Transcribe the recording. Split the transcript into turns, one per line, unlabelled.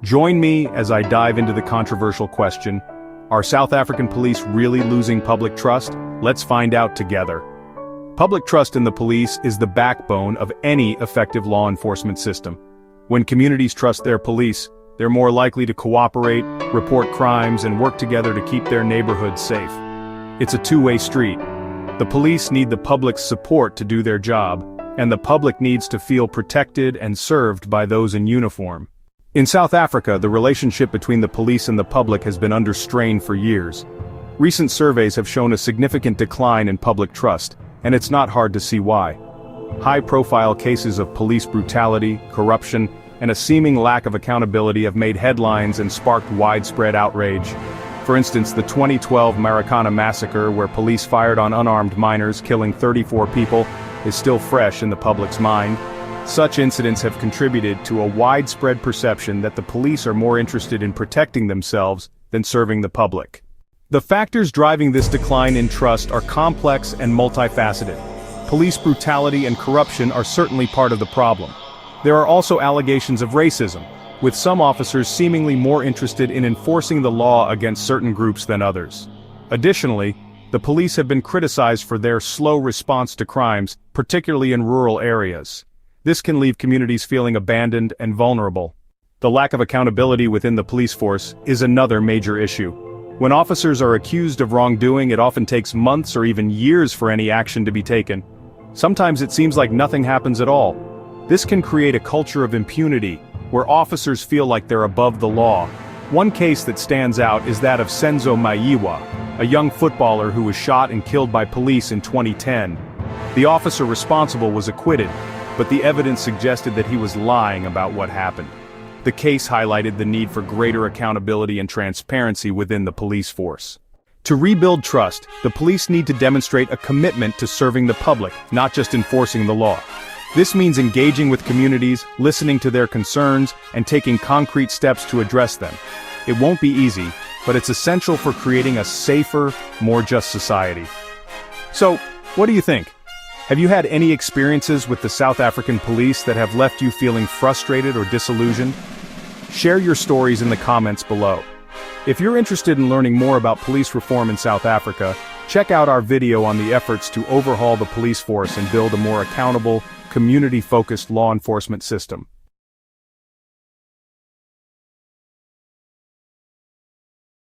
Join me as I dive into the controversial question, are South African police really losing public trust? Let's find out together. Public trust in the police is the backbone of any effective law enforcement system. When communities trust their police, they're more likely to cooperate, report crimes, and work together to keep their neighborhoods safe. It's a two-way street. The police need the public's support to do their job, and the public needs to feel protected and served by those in uniform. In South Africa, the relationship between the police and the public has been under strain for years. Recent surveys have shown a significant decline in public trust, and it's not hard to see why. High-profile cases of police brutality, corruption, and a seeming lack of accountability have made headlines and sparked widespread outrage. For instance, the 2012 Marikana massacre, where police fired on unarmed minors, killing 34 people, is still fresh in the public's mind. Such incidents have contributed to a widespread perception that the police are more interested in protecting themselves than serving the public. The factors driving this decline in trust are complex and multifaceted. Police brutality and corruption are certainly part of the problem. There are also allegations of racism, with some officers seemingly more interested in enforcing the law against certain groups than others. Additionally, the police have been criticized for their slow response to crimes, particularly in rural areas. This can leave communities feeling abandoned and vulnerable. The lack of accountability within the police force is another major issue. When officers are accused of wrongdoing, it often takes months or even years for any action to be taken. Sometimes it seems like nothing happens at all. This can create a culture of impunity, where officers feel like they're above the law. One case that stands out is that of Senzo Mayiwa, a young footballer who was shot and killed by police in 2010. The officer responsible was acquitted, but the evidence suggested that he was lying about what happened. The case highlighted the need for greater accountability and transparency within the police force. To rebuild trust, the police need to demonstrate a commitment to serving the public, not just enforcing the law. This means engaging with communities, listening to their concerns, and taking concrete steps to address them. It won't be easy, but it's essential for creating a safer, more just society. So, what do you think? Have you had any experiences with the South African police that have left you feeling frustrated or disillusioned? Share your stories in the comments below. If you're interested in learning more about police reform in South Africa, check out our video on the efforts to overhaul the police force and build a more accountable, community-focused law enforcement system.